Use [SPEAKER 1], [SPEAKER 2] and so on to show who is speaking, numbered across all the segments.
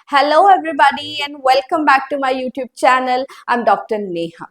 [SPEAKER 1] Hello, everybody, and welcome back to my YouTube channel. I'm Dr. Neha.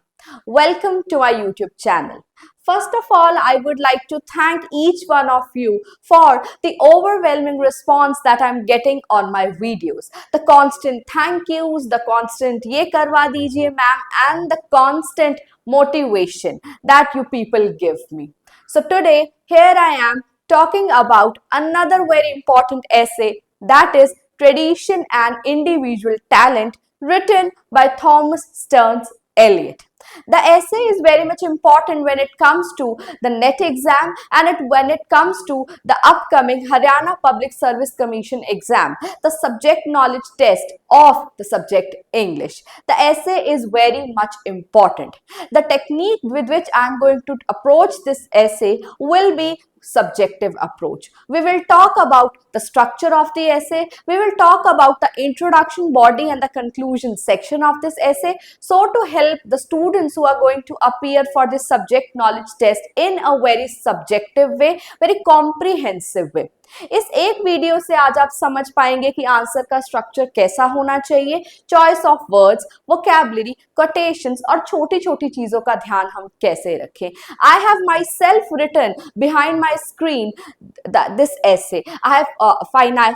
[SPEAKER 1] Welcome to my YouTube channel. First of all, I would like to thank each one of you for the overwhelming response that I'm getting on my videos. The constant thank yous, the constant ye karwa dijiye ma'am, and the constant motivation that you people give me. So today, here I am talking about another very important essay, that is Tradition and Individual Talent, written by Thomas Stearns Eliot. The essay is very much important when it comes to the NET exam and when it comes to the upcoming Haryana Public Service Commission exam, the subject knowledge test of the subject English. The essay is very much important. The technique with which I am going to approach this essay will be subjective approach. We will talk about the structure of the essay. We will talk about the introduction, body and the conclusion section of this essay, so to help the students who are going to appear for this subject knowledge test in a very subjective way, very comprehensive way. इस एक video से आज आप समझ पाएंगे कि answer का structure कैसा होना चाहिए, choice of words, vocabulary, quotations और छोटी छोटी चीजों का ध्यान हम कैसे रखें. I have myself written behind my screen this essay. I have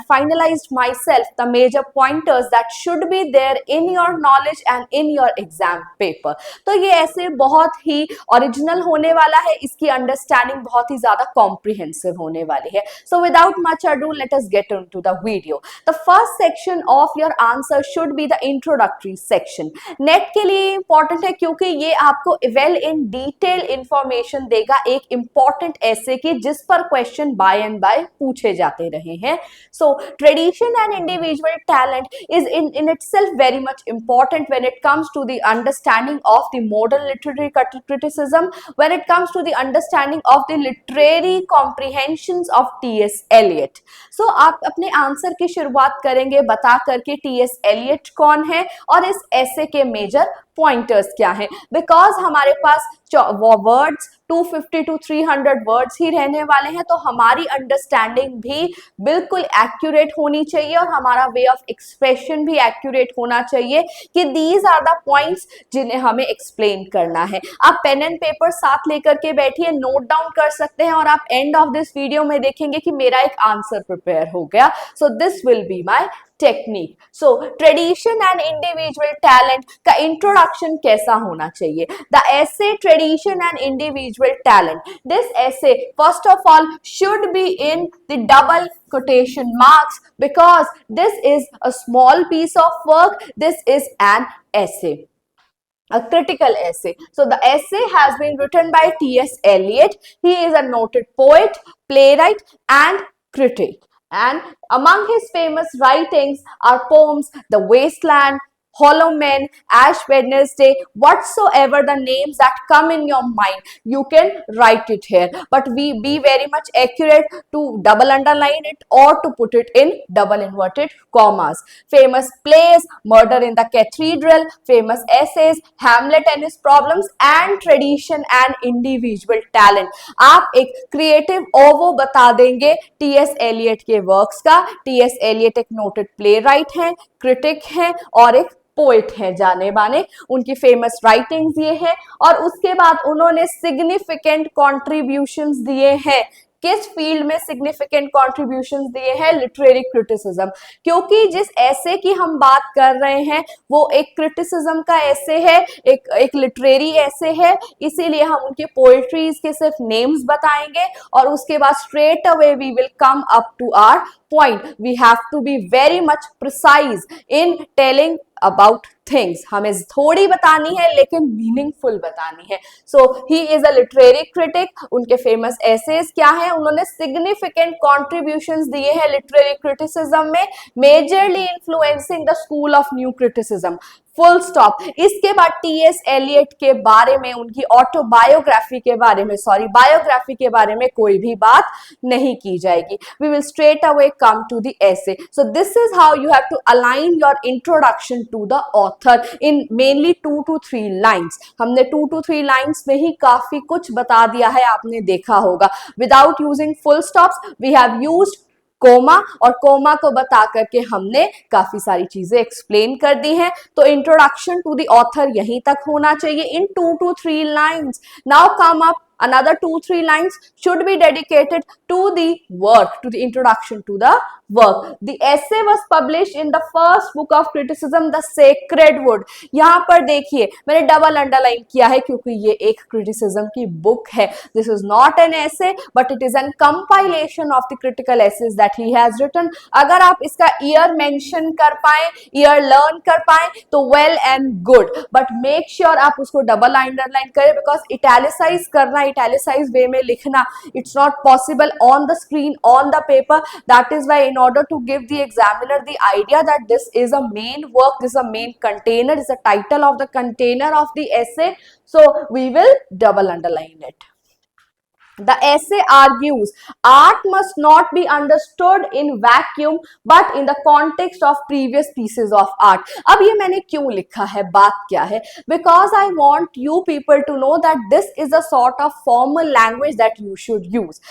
[SPEAKER 1] finalized myself the major pointers that should be there in your knowledge and in your exam paper. तो ये essay बहुत ही original होने वाला है, इसकी understanding बहुत ही ज़्यादा comprehensive होने वाली है. So without much ado, let us get into the video. The first section of your answer should be the introductory section. Net के लिए important है क्योंकि ये आपको well in detail information देगा एक important essay की जिस पर question by and by पूछे जाते रहे हैं. So tradition and individual talent is in itself very much important when it comes to the understanding of the modern literary criticism, when it comes to the understanding of the literary comprehensions of T.S. Eliot. So आप अपने answer की शुरुआत करेंगे बता करके T.S. Eliot कौन है और इस ऐसे के मेजर पॉइंटर्स क्या हैं, बिकॉज हमारे पास वर्ड्स 250 to 300 वर्ड्स ही रहने वाले हैं, तो हमारी अंडरस्टैंडिंग भी बिल्कुल एक्यूरेट होनी चाहिए और हमारा वे ऑफ एक्सप्रेशन भी एक्यूरेट होना चाहिए कि दीज आर द पॉइंट्स जिन्हें हमें एक्सप्लेन करना है. आप पेन एंड पेपर साथ लेकर के बैठिए, नोट डाउन कर सकते हैं और आप एंड ऑफ दिस वीडियो में देखेंगे कि मेरा एक आंसर प्रिपेयर हो गया. So this will be my technique. So tradition and individual talent का इंट्रोडक्शन कैसा होना चाहिए. The essay tradition and individual talent, this essay first of all should be in the double quotation marks because this is a small piece of work. This is an essay, a critical essay. So the essay has been written by T.S. Eliot. He is a noted poet, playwright and critic. And among his famous writings are poems The Wasteland, Hollow Men, Ash Wednesday, whatsoever the names that come in your mind, you can write it here. But we be very much accurate to double underline it or to put it in double inverted commas. Famous plays, Murder in the Cathedral, famous essays, Hamlet and his Problems, and Tradition and Individual Talent. आप एक creative ओवो बता देंगे T.S. Eliot के works का. T.S. Eliot एक noted play right है, critic है और एक पोएट हैं जाने माने. उनकी फेमस राइटिंग्स ये है और उसके बाद उन्होंने सिग्निफिकेंट कॉन्ट्रीब्यूशंस दिए हैं. किस फील्ड में सिग्निफिकेंट कॉन्ट्रीब्यूशंस दिए हैं? Literary criticism. क्योंकि जिस ऐसे की हम बात कर रहे हैं वो एक क्रिटिसिज्म का ऐसे है, एक लिटरेरी ऐसे है, इसीलिए हम उनके पोएट्रीज के सिर्फ नेम्स बताएंगे और उसके बाद straight away we will come up to our point. We have to be very much precise in telling about things. हमें थोड़ी बतानी है लेकिन मीनिंगफुल बतानी है. So he is a literary critic. उनके फेमस essays क्या हैं? उन्होंने significant contributions दिए हैं literary criticism में, majorly influencing the school of new criticism. Full stop. इसके बाद T.S. Eliot के बारे में, उनकी ऑटोबायोग्राफी के बारे में, बायोग्राफी के बारे में कोई भी बात नहीं की जाएगी. We will straight away come to the essay. So this is how you have to align your introduction to the author in mainly 2 to 3 lines. हमने 2 to 3 लाइन्स में ही काफी कुछ बता दिया है, आपने देखा होगा. Without using full stops we have used comma, और कोमा को बता करके हमने काफी सारी चीजें एक्सप्लेन कर दी हैं। तो इंट्रोडक्शन टू द ऑथर यहीं तक होना चाहिए इन 2 to 3 lines. Now come up another 2-3 lines should be dedicated to the work, to the introduction to the work. The essay was published in the first book of criticism, The Sacred Wood. यहाँ पर देखिए मैंने double underline किया है क्योंकि ये एक criticism की बुक है. This is not an essay but it is a compilation of the critical essays that he has written. अगर आप इसका ईयर मेंशन कर पाए, ईयर लर्न कर पाए तो well and good, but make sure आप उसको डबल अंडरलाइन करें बिकॉज इटैलिसाइज करना, इटैलिसाइज वे में लिखना, it's not possible on the screen, on the paper. That is why in order to give the examiner the idea that this is a main work, this is a main container, this is the title of the container of the essay, so we will double underline it. The essay argues art must not be understood in vacuum but in the context of previous pieces of art. अब ये मैंने क्यों लिखा है, बात क्या है? Because I want you people to know that this is a sort of formal language that you should use.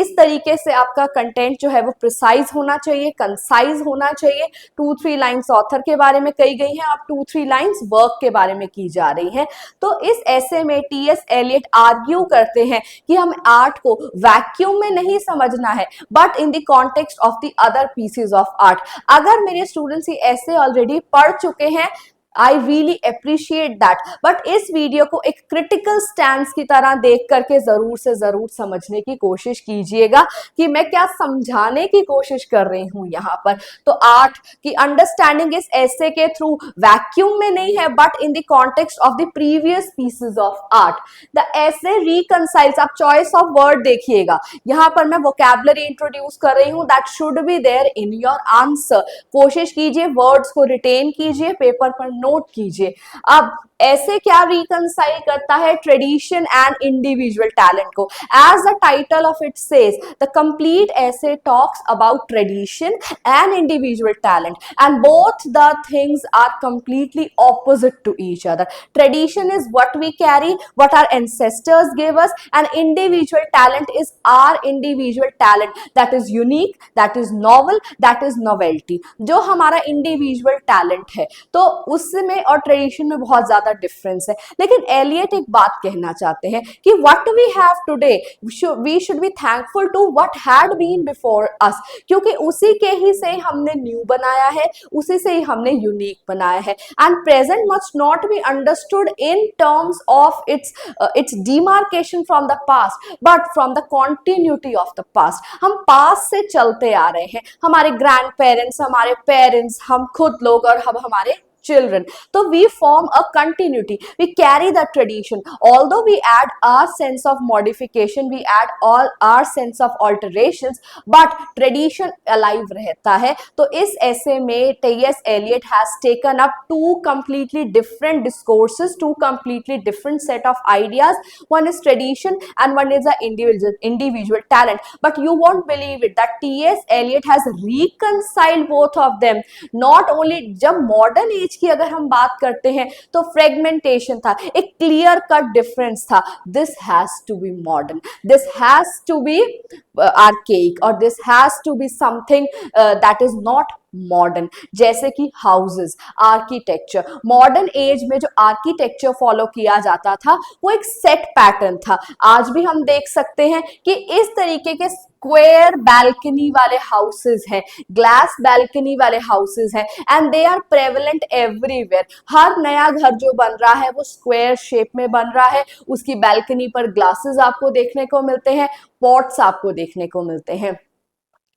[SPEAKER 1] इस तरीके से आपका कंटेंट जो है वो प्रिसाइज होना चाहिए, कंसाइज होना चाहिए. 2-3 लाइन्स ऑथर के बारे में कही गई हैं, अब 2-3 लाइन्स वर्क के बारे में की जा रही हैं. तो इस ऐसे में टी.एस. एलियट आर्ग्यू करते हैं कि हम आर्ट को वैक्यूम में नहीं समझना है but in the context of the other pieces of art. अगर मेरे स्टूडेंट्स ये ऐसे ऑलरेडी पढ़ चुके हैं, I really appreciate that, but इस वीडियो को एक क्रिटिकल स्टैंस की तरह देख करके जरूर से जरूर समझने की कोशिश कीजिएगा कि मैं क्या समझाने की कोशिश कर रही हूं यहाँ पर. तो आर्ट की अंडरस्टैंडिंग इस ऐसे के थ्रू वैक्यूम में नहीं है but in the context of the previous pieces of art. The ऐसे रिकंसाइल्स, आप चॉइस ऑफ वर्ड देखिएगा, यहाँ पर मैं वोकैबुलरी इंट्रोड्यूस कर रही हूँ that should be there in your answer. कोशिश कीजिए वर्ड्स को रिटेन कीजिए, पेपर पर नोट कीजिए. अब ऐसे क्या रिकंसाइल करता है? ट्रेडिशन एंड इंडिविजुअल टैलेंट को. As the title of it says, the complete essay talks about tradition and individual talent and both the things are completely opposite to each other. Tradition is what we carry, what our ancestors give us, and individual talent is our individual talent that is unique, that is novel, that is novelty. जो हमारा individual talent है तो उसमें और tradition में बहुत ज्यादा difference है. लेकिन एलियट एक बात कहना चाहते हैं कि what we have today we should be thankful to what had been before us, क्योंकि उसी के ही से हमने न्यू बनाया है, उसी से ही हमने यूनिक बनाया है. And present must not be understood in terms of its demarcation from the past but from the continuity of the past. हम पास्ट से चलते आ रहे हैं, हमारे ग्रैंड पेरेंट्स, हमारे पेरेंट्स, हम खुद लोग और अब हमारे children. So we form a continuity, we carry the tradition, although we add our sense of modification, we add all our sense of alterations, but tradition alive रहता है. तो इस ऐसे में T S. Eliot has taken up two completely different discourses, two completely different set of ideas. One is tradition and one is the individual talent. But you won't believe it that T S. Eliot has reconciled both of them. Not only जब modern age की अगर हम बात करते हैं तो fragmentation था, एक क्लियर कट डिफरेंस था. This has to be modern, this has to be archaic और this has to be something that is not modern. जैसे कि हाउसेस, आर्किटेक्चर. मॉडर्न एज में जो आर्किटेक्चर फॉलो किया जाता था वो एक सेट पैटर्न था. आज भी हम देख सकते हैं कि इस तरीके के स्क्वायर बैल्कनी वाले हाउसेस हैं, ग्लास बैल्कनी वाले हाउसेस हैं and they are prevalent everywhere. हर नया घर जो बन रहा है वो स्क्वायर शेप में बन रहा है, उसकी बैल्कनी पर ग्लासेस आपको देखने को मिलते हैं, पॉट्स आपको देखने को मिलते हैं.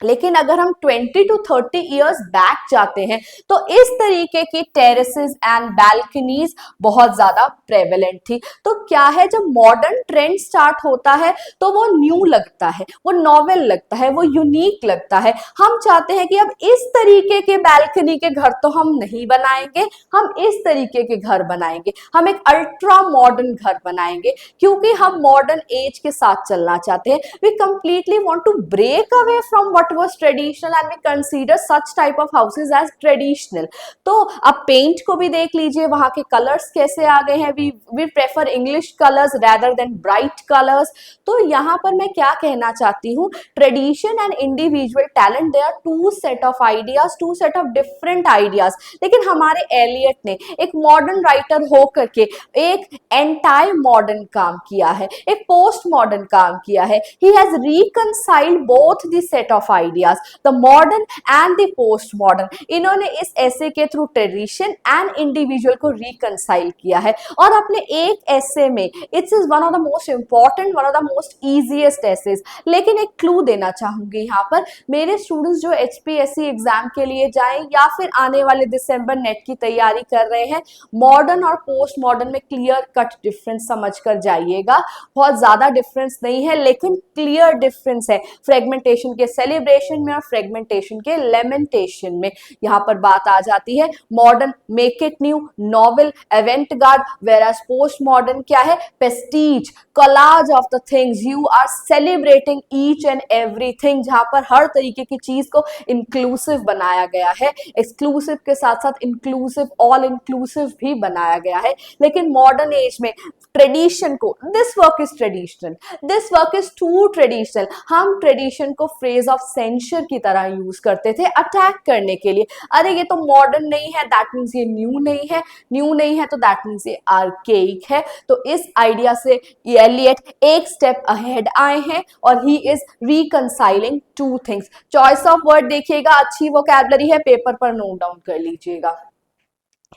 [SPEAKER 1] लेकिन अगर हम 20 to 30 इयर्स बैक जाते हैं तो इस तरीके की टेरेसेस एंड बैल्कनीज बहुत ज्यादा प्रेवलेंट थी. तो क्या है, जब मॉडर्न ट्रेंड स्टार्ट होता है तो वो न्यू लगता है, वो नॉवेल लगता है, वो यूनिक लगता है. हम चाहते हैं कि अब इस तरीके के बैल्कनी के घर तो हम नहीं बनाएंगे, हम इस तरीके के घर बनाएंगे, हम एक अल्ट्रा मॉडर्न घर बनाएंगे क्योंकि हम मॉडर्न एज के साथ चलना चाहते हैं. We completely want to break away from what what was traditional and we consider such type of houses as traditional. तो अब पेंट को भी देख लीजिए, वहां के कलर्स कैसे आ गए हैं. We prefer English colours rather than bright colors. तो यहाँ पर मैं क्या कहना चाहती हूँ, tradition and individual talent, they are two set of ideas, two set of different ideas. लेकिन हमारे एलियट ने एक मॉडर्न राइटर हो करके एक एंटायर मॉडर्न काम किया है, एक पोस्ट मॉडर्न काम किया है. He has reconciled both the set of ideas, the modern and the post modern. इन्होंने इस ऐसे के थ्रू ट्रेडिशन एंड इंडिविजुअल को रिकंसाइल किया है. और अपने एक ऐसे में it's is one of the most important, one of the most easiest essays. लेकिन एक क्लू देना चाहूंगी यहाँ पर, मेरे स्टूडेंट्स जो HPSC एग्जाम के लिए जाएं या फिर आने वाले दिसंबर नेट की तैयारी कर रहे हैं, मॉडर्न और पोस्ट मॉडर्न में क्लियर कट डिफरेंस समझ कर जाइएगा. बहुत ज्यादा डिफरेंस नहीं है लेकिन क्लियर डिफरेंस है फ्रेगमेंटेशन के सेलिब्रेशन में और फ्रेगमेंटेशन के लेमेंटेशन में. यहाँ पर बात आ जाती है, modern make it new, novel, avant garde, whereas post modern क्या है, pastiche, collage of the things. You are celebrating each and everything, जहां पर हर तरीके की चीज को इंक्लूसिव बनाया गया है, एक्सक्लूसिव के साथ साथ इंक्लूसिव, ऑल इंक्लूसिव भी बनाया गया है. लेकिन मॉडर्न एज में ट्रेडिशन को, this work is traditional, this work is too traditional. हम ट्रेडिशन को फ्रेज ऑफ सेंशर की तरह यूज करते थे अटैक करने के लिए. अरे ये तो मॉडर्न नहीं है, दैट मीन्स ये न्यू नहीं है, न्यू नहीं है तो दैट मीन्स ये आर्केइक है. तो इस आइडिया से एलियट एक स्टेप अहेड आए हैं और he is reconciling two things. Choice of word देखिएगा, अच्छी वोकैबुलरी है, पेपर पर नोट डाउन कर लीजिएगा.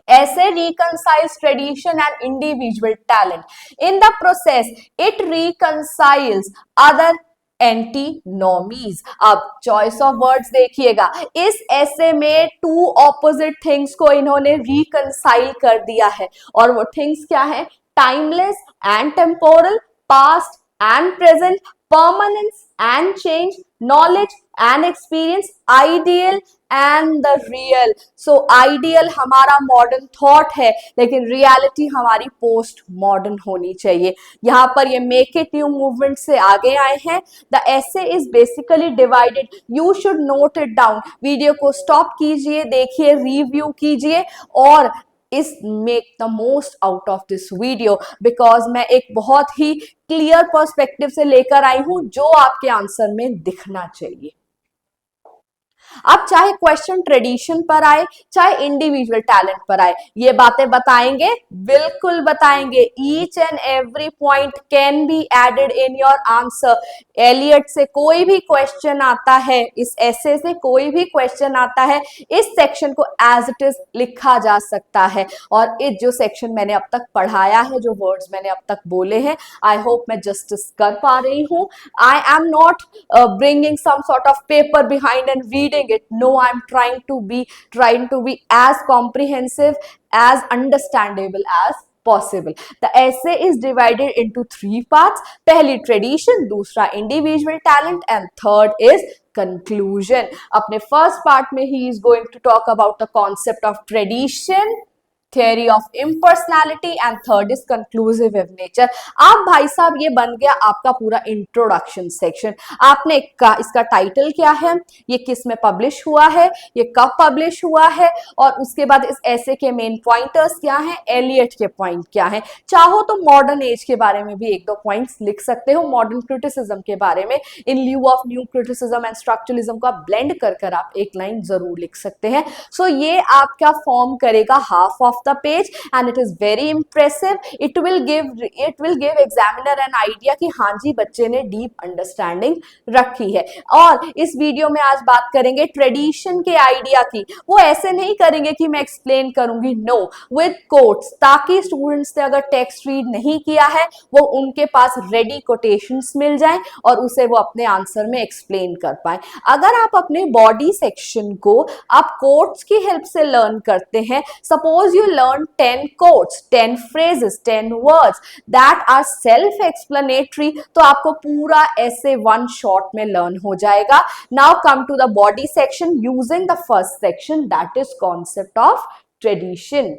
[SPEAKER 1] ऐसे reconciles tradition and individual talent. In the process, it reconciles other एंटीनॉमीज. अब चॉइस ऑफ वर्ड्स देखिएगा, इस ऐसे में टू ऑपोजिट थिंग्स को इन्होंने रिकंसाइल कर दिया है. और वो थिंग्स क्या है, timeless and temporal, past and present, permanence and change, knowledge and experience, ideal and the real. So ideal हमारा मॉडर्न थॉट है लेकिन रियलिटी हमारी पोस्ट मॉडर्न होनी चाहिए. यहाँ पर ये मेक इट न्यू मूवमेंट से आगे आए हैं. The essay is basically divided, you should note it down. Video को स्टॉप कीजिए, देखिए, रिव्यू कीजिए और इस make the most out of this video, because मैं एक बहुत ही क्लियर पर्सपेक्टिव से लेकर आई हूं जो आपके आंसर में दिखना चाहिए. अब चाहे क्वेश्चन ट्रेडिशन पर आए चाहे इंडिविजुअल टैलेंट पर आए, ये बातें बताएंगे, बिल्कुल बताएंगे. Each and every point can be added in your answer. Eliot से कोई भी क्वेश्चन आता है, इस ऐसे से कोई भी क्वेश्चन आता है, इस सेक्शन को एज इट इज लिखा जा सकता है. और इस जो सेक्शन मैंने अब तक पढ़ाया है, जो वर्ड्स मैंने अब तक बोले हैं, आई होप मैं जस्टिस कर पा रही हूं. I am not bringing some sort of paper behind and reading it. No, I'm trying to be as comprehensive, as understandable as possible. The essay is divided into three parts. पहली tradition, दूसरा individual talent and third is conclusion. अपने first part में he is going to talk about the concept of tradition, theory of impersonality and third is conclusive in nature. आप भाई साहब ये बन गया आपका पूरा इंट्रोडक्शन सेक्शन. आपने इसका टाइटल क्या है, ये किस में पब्लिश हुआ है, ये कब पब्लिश हुआ है, और उसके बाद इस ऐसे के मेन पॉइंटर्स क्या हैं, एलियट के पॉइंट क्या हैं. चाहो तो मॉडर्न एज के बारे में भी एक दो पॉइंट्स लिख सकते हो, मॉडर्न क्रिटिसिज्म के बारे में, in lieu of new criticism and structuralism को आप ब्लेंड कर कर आप एक लाइन जरूर लिख सकते हैं. सो ये आपका फॉर्म करेगा half of the page and it is very impressive. It will give examiner an idea कि हाँ जी बच्चे ने deep understanding रखी है. और इस वीडियो में आज बात करेंगे ट्रेडिशन के आइडिया की. वो ऐसे नहीं करेंगे कि मैं एक्सप्लेन करूंगी, नो, विद कोट्स, ताकि स्टूडेंट्स ने अगर टेक्स्ट रीड नहीं किया है वो उनके पास रेडी कोटेशंस मिल जाए और उसे वो अपने आंसर में एक्सप्लेन कर पाए. अगर आप अपने बॉडी सेक्शन को आप कोट्स की हेल्प से लर्न करते हैं, suppose you learn 10 quotes, 10 phrases, 10 words that are self-explanatory, तो आपको पूरा ऐसे one shot में learn हो जाएगा. Now come to the body section using the first section, that is concept of tradition.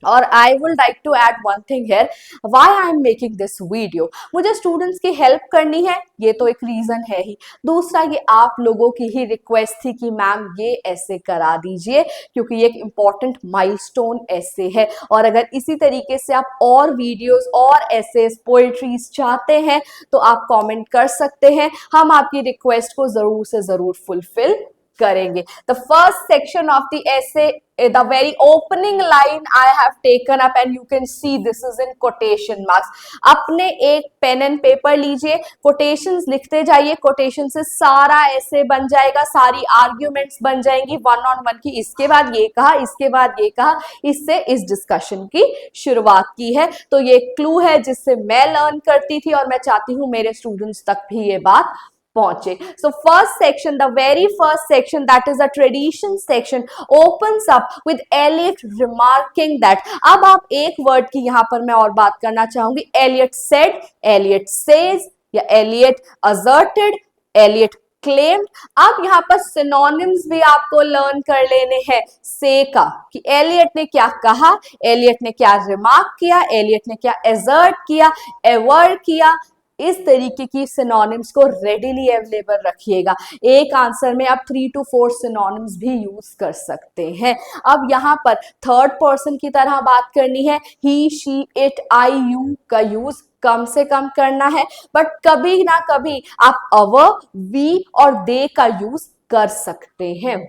[SPEAKER 1] और I would like to add one thing here, why I am making this video. मुझे students की help करनी है, ये तो एक reason है ही। दूसरा, ये आप लोगों की ही रिक्वेस्ट थी कि मैम ये ऐसे करा दीजिए, क्योंकि ये एक इम्पॉर्टेंट माइलस्टोन ऐसे है। और अगर इसी तरीके से आप और वीडियोस और एसेस पोएट्रीज चाहते हैं तो आप कमेंट कर सकते हैं, हम आपकी रिक्वेस्ट को जरूर से जरूर फुलफिल करेंगे। The first section of the essay, the very opening line I have taken up, and you can see this is in quotation marks. अपने एक पेन एंड पेपर लीजिए, कोटेशंस लिखते जाइए, कोटेशन से सारा ऐसे बन जाएगा, सारी आर्ग्यूमेंट्स बन जाएंगी वन ऑन वन की। इसके बाद ये कहा, इसके बाद ये कहा, इससे इस डिस्कशन की शुरुआत की है। तो ये क्लू है जिससे मैं लर्न करती थी और मैं चाहती हूँ मेरे स्टूडेंट्स तक भी ये बात पहुंचे। So first section, the very first section, that is the tradition section, opens up with Eliot remarking that। अब आप एक वर्ड की यहां पर मैं और बात करना चाहूंगी, Eliot said, Eliot says या Eliot asserted, Eliot claimed। अब यहाँ पर सिनोनिम्स भी आपको लर्न कर लेने हैं से का, कि एलियट ने क्या कहा, एलियट ने क्या रिमार्क किया, एलियट ने क्या एजर्ट किया, एवर किया। इस तरीके की सिनोनिम्स को रेडिली अवेलेबल रखिएगा। एक आंसर में आप 3 to 4 सिनोनिम्स भी यूज कर सकते हैं। अब यहाँ पर थर्ड पर्सन की तरह बात करनी है, ही, शी, इट, आई, यू का यूज कम से कम करना है, बट कभी ना कभी आप अवर, वी और दे का यूज कर सकते हैं।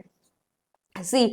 [SPEAKER 1] सी,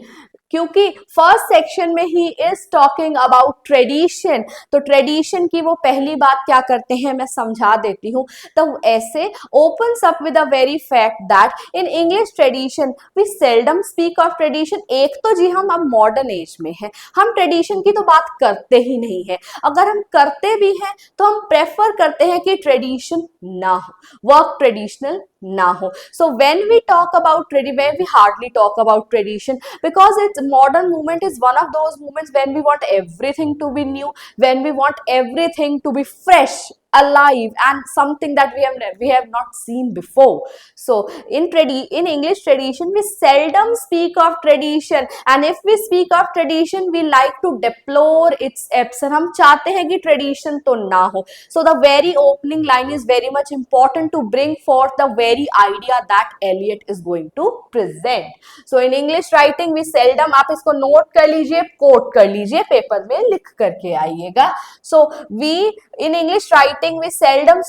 [SPEAKER 1] क्योंकि फर्स्ट सेक्शन में he is talking about tradition, तो ट्रेडिशन की वो पहली बात क्या करते हैं मैं समझा देती हूँ। तो ऐसे opens up with a very fact that in English tradition we seldom speak of tradition. एक तो जी हम अब मॉडर्न एज में हैं, हम ट्रेडिशन की तो बात करते ही नहीं है। अगर हम करते भी हैं तो हम प्रेफर करते हैं कि ट्रेडिशन ना हो, वर्क ट्रेडिशनल ना हो। So when we talk about tradition, we hardly talk about tradition because its modern movement is one of those movements when we want everything to be new, when we want everything to be fresh, alive, and something that we have not seen before. So in English tradition we seldom speak of tradition, and if we speak of tradition we like to deplore its absence। हम चाहते हैं कि tradition तो ना हो। So the very opening line is very much important to bring forth the very idea that Eliot is going to present। So in English writing we seldom, आप इसको note कर लीजिए, कोट कर लीजिए, पेपर में लिख करके आइएगा। So we in English writing we seldom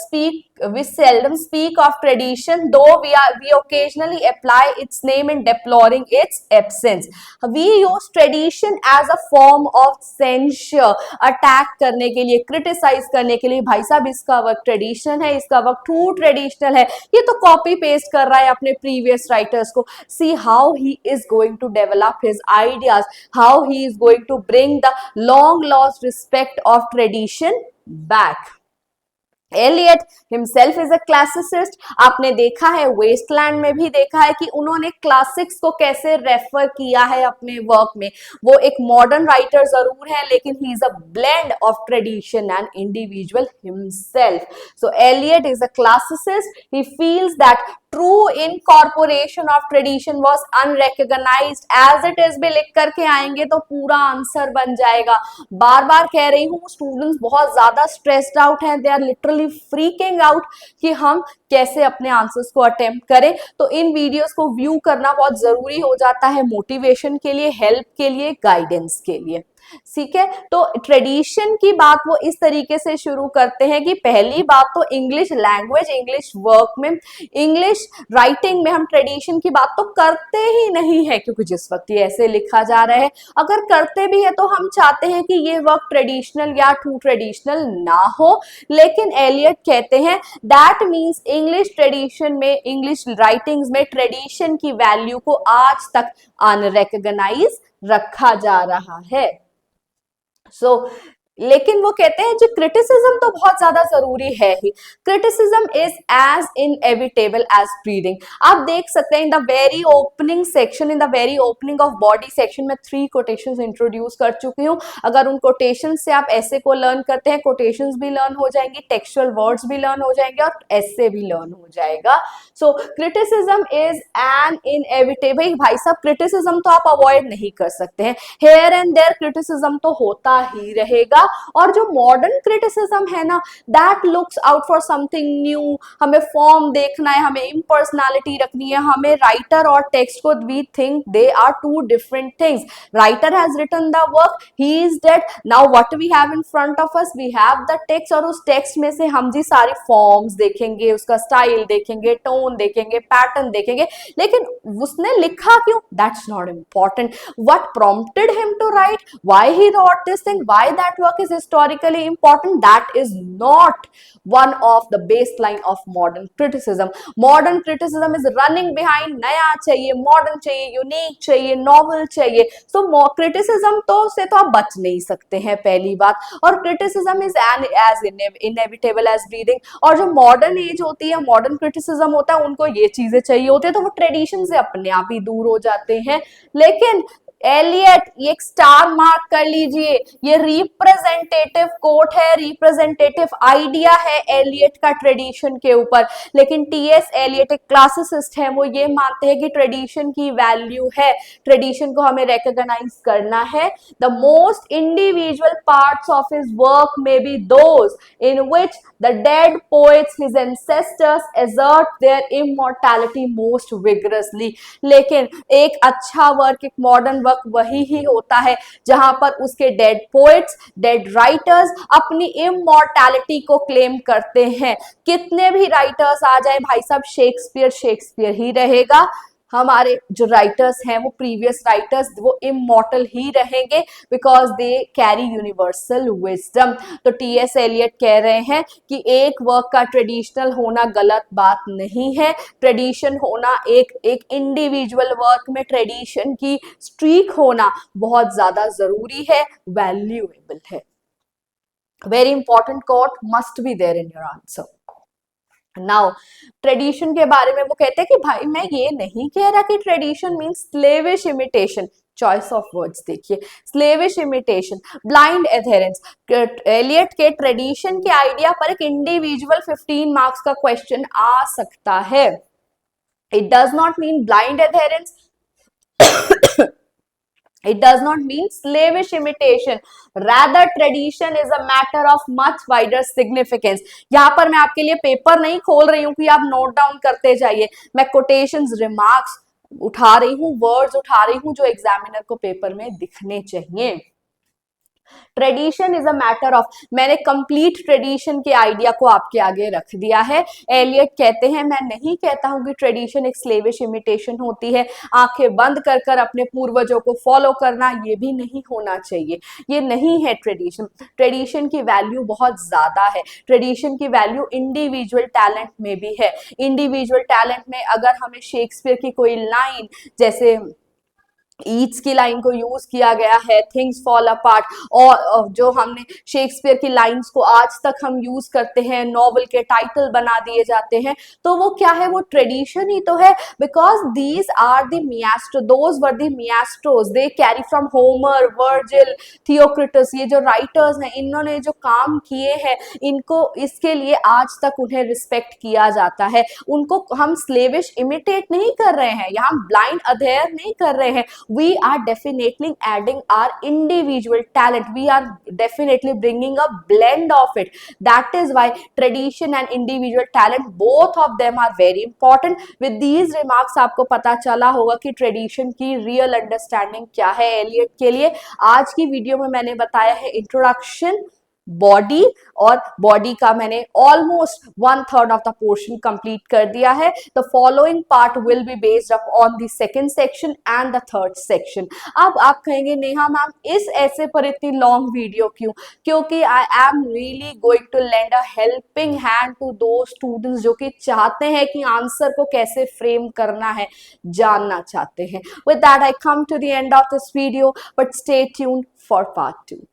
[SPEAKER 1] speak of tradition, though we occasionally apply its name in deploring its absence। We use tradition as a form of censure, attack करने के लिए, criticise करने के लिए, भाई साहब इसका वर्क ट्रेडिशन है, इसका वर्क टू ट्रेडिशनल है, ये तो कॉपी पेस्ट कर रहा है अपने प्रीवियस राइटर्स को। See how he is going to develop his ideas, how he is going to bring the long lost respect of tradition back। Eliot himself is a classicist. आपने देखा है, Westland में भी देखा है कि उन्होंने क्लासिक्स को कैसे रेफर किया है अपने वर्क में। वो एक मॉडर्न राइटर जरूर है, लेकिन he is a blend of tradition and individual himself. So Eliot is a classicist. He feels that true incorporation of tradition was unrecognised as it is भी लिख करके आएंगे तो पूरा आंसर बन जाएगा। बार बार कह रही हूँ, स्टूडेंट्स बहुत ज्यादा स्ट्रेस्ड आउट हैं, they are literally freaking out कि हम कैसे अपने आंसर्स को अटेम्प्ट करें। तो इन वीडियोस को व्यू करना बहुत जरूरी हो जाता है, मोटिवेशन के लिए, हेल्प के लिए, गाइडेंस के लिए। ठीक है, तो ट्रेडिशन की बात वो इस तरीके से शुरू करते हैं कि पहली बात तो इंग्लिश लैंग्वेज, इंग्लिश वर्क में, इंग्लिश राइटिंग में हम ट्रेडिशन की बात तो करते ही नहीं है, क्योंकि जिस वक्त ये ऐसे लिखा जा रहा है, अगर करते भी है तो हम चाहते हैं कि ये वर्क ट्रेडिशनल या टू ट्रेडिशनल ना हो। लेकिन एलियट कहते हैं दैट मीन्स इंग्लिश ट्रेडिशन में, इंग्लिश राइटिंग्स में ट्रेडिशन की वैल्यू को आज तक अनरिकॉग्नाइज रखा जा रहा है। So लेकिन वो कहते हैं जो क्रिटिसिज्म तो बहुत ज्यादा जरूरी है ही, criticism is as inevitable as breathing. आप देख सकते हैं in the very opening section, in the very opening of body section में 3 कोटेशंस इंट्रोड्यूस कर चुकी हूँ। अगर उन कोटेशन से आप ऐसे को लर्न करते हैं, कोटेशंस भी लर्न हो जाएंगी, टेक्सचुअल वर्ड्स भी लर्न हो जाएंगे और ऐसे भी लर्न हो जाएगा। सो क्रिटिसिज्म इज एन इनएविटेबल, भाई साहब क्रिटिसिज्म तो आप अवॉइड नहीं कर सकते हैं, हेयर एंड देयर क्रिटिसिज्म तो होता ही रहेगा। और जो मॉडर्न क्रिटिसिज्म है ना, that looks out for something new, हमें फॉर्म देखना है, हमें इम्पर्सनैलिटी रखनी है, हमें राइटर और टेक्स्ट को we think they are two different things. Writer has written the work, he is dead, now what we have in front of us, we have the text, और उस टेक्स्ट में से हम जी सारी फॉर्म्स देखेंगे, उसका स्टाइल देखेंगे, टोन देखेंगे, पैटर्न देखेंगे, लेकिन उसने लिखा क्यों, that's not important. What prompted him to write, why he wrote this thing, why that work is historically important, that is not one of the baseline of modern criticism. Modern criticism is running behind नया चाहिए, modern चाहिए, unique चाहिए, novel चाहिए। सो criticism तो से तो आप बच नहीं सकते हैं पहली बात, और criticism is as inevitable as breathing. और जो मॉडर्न एज होती है, मॉडर्न क्रिटिसिज्म होता है, उनको ये चीजें चाहिए होती है, तो वो ट्रेडिशन से अपने आप ही दूर हो जाते हैं। लेकिन एलियट, ये एक स्टार मार्क कर लीजिए, ये रिप्रेजेंटेटिव कोट है, रिप्रेजेंटेटिव आइडिया है एलियट का ट्रेडिशन के ऊपर। लेकिन टीएस एलियट एक क्लासिसिस्ट है, वो ये मानते हैं कि ट्रेडिशन की वैल्यू है, ट्रेडिशन को हमें रिकॉग्नाइज करना है। The most individual parts of his work may be those in which the dead poets, his ancestors, assert their immortality most vigorously. लेकिन एक अच्छा वर्क, एक मॉडर्न वही ही होता है जहां पर उसके डेड पोएट्स, डेड राइटर्स अपनी इमॉर्टैलिटी को क्लेम करते हैं। कितने भी राइटर्स आ जाए भाई साहब, शेक्सपियर शेक्सपियर ही रहेगा। हमारे जो राइटर्स हैं, वो प्रीवियस राइटर्स, वो इमॉर्टल ही रहेंगे because they carry universal wisdom. तो टीएस एलियट कह रहे हैं कि एक वर्क का ट्रेडिशनल होना गलत बात नहीं है, ट्रेडिशन होना, एक इंडिविजुअल वर्क में ट्रेडिशन की स्ट्रीक होना बहुत ज्यादा जरूरी है, वैल्यूएबल है। Very important quote must be there in your answer. Now tradition के बारे में वो कहते हैं कि भाई मैं ये नहीं कह रहा कि tradition means slavish imitation, choice of words देखिए, slavish imitation, blind adherence. Eliot के ट्रेडिशन के आइडिया पर एक इंडिविजुअल 15 मार्क्स का क्वेश्चन आ सकता है। It does not mean blind adherence, it does not mean slavish imitation, rather tradition is a matter of much wider significance। यहाँ पर मैं आपके लिए पेपर नहीं खोल रही हूँ कि आप नोट डाउन करते जाइए, मैं कोटेशंस, रिमार्क्स उठा रही हूँ, वर्ड्स उठा रही हूँ जो एग्जामिनर को पेपर में दिखने चाहिए। Tradition is a matter of, मैंने कंप्लीट ट्रेडिशन के आइडिया को आपके आगे रख दिया है। एलियट कहते हैं मैं नहीं कहता हूं कि ट्रेडिशन एक स्लेविश इमिटेशन होती है, आंखें बंद कर कर अपने पूर्वजों को फॉलो करना, ये भी नहीं होना चाहिए, ये नहीं है ट्रेडिशन। ट्रेडिशन की वैल्यू बहुत ज्यादा है, ट्रेडिशन की वैल्यू इंडिविजुअल टैलेंट में भी है। इंडिविजुअल टैलेंट में अगर हमें शेक्सपियर की कोई लाइन, जैसे ईट्स की लाइन को यूज किया गया है, थिंग्स फॉल अपार्ट, और जो हमने शेक्सपियर की लाइंस को आज तक हम यूज करते हैं, नॉवल के टाइटल बना दिए जाते हैं, तो वो क्या है, वो ट्रेडिशन ही तो है। Because these are the maestro, those were the maestros, they carry from Homer, Virgil, Theocritus, ये जो राइटर्स हैं, इन्होंने जो काम किए हैं, इनको इसके लिए आज तक उन्हें रिस्पेक्ट किया जाता है। उनको हम स्लेविश इमिटेट नहीं कर रहे हैं, यहाँ ब्लाइंड अधेयर नहीं कर रहे हैं, we are definitely adding our individual talent, we are definitely bringing a blend of it. That is why tradition and individual talent, both of them are very important. With these remarks आपको पता चला होगा कि tradition की real understanding क्या है Elliott के लिए। आज की वीडियो में मैंने बताया है इंट्रोडक्शन, बॉडी, और बॉडी का मैंने almost 1/3 of the portion complete कर दिया है। The following part will be based up on the second section and the third section. अब आप कहेंगे नेहा मैम इस ऐसे पर इतनी लॉन्ग वीडियो क्यों? क्योंकि I am really going to lend a helping hand to दो स्टूडेंट्स जो कि चाहते हैं कि आंसर को कैसे फ्रेम करना है, जानना चाहते हैं। With that I come to the end of this video, but stay tuned for part 2।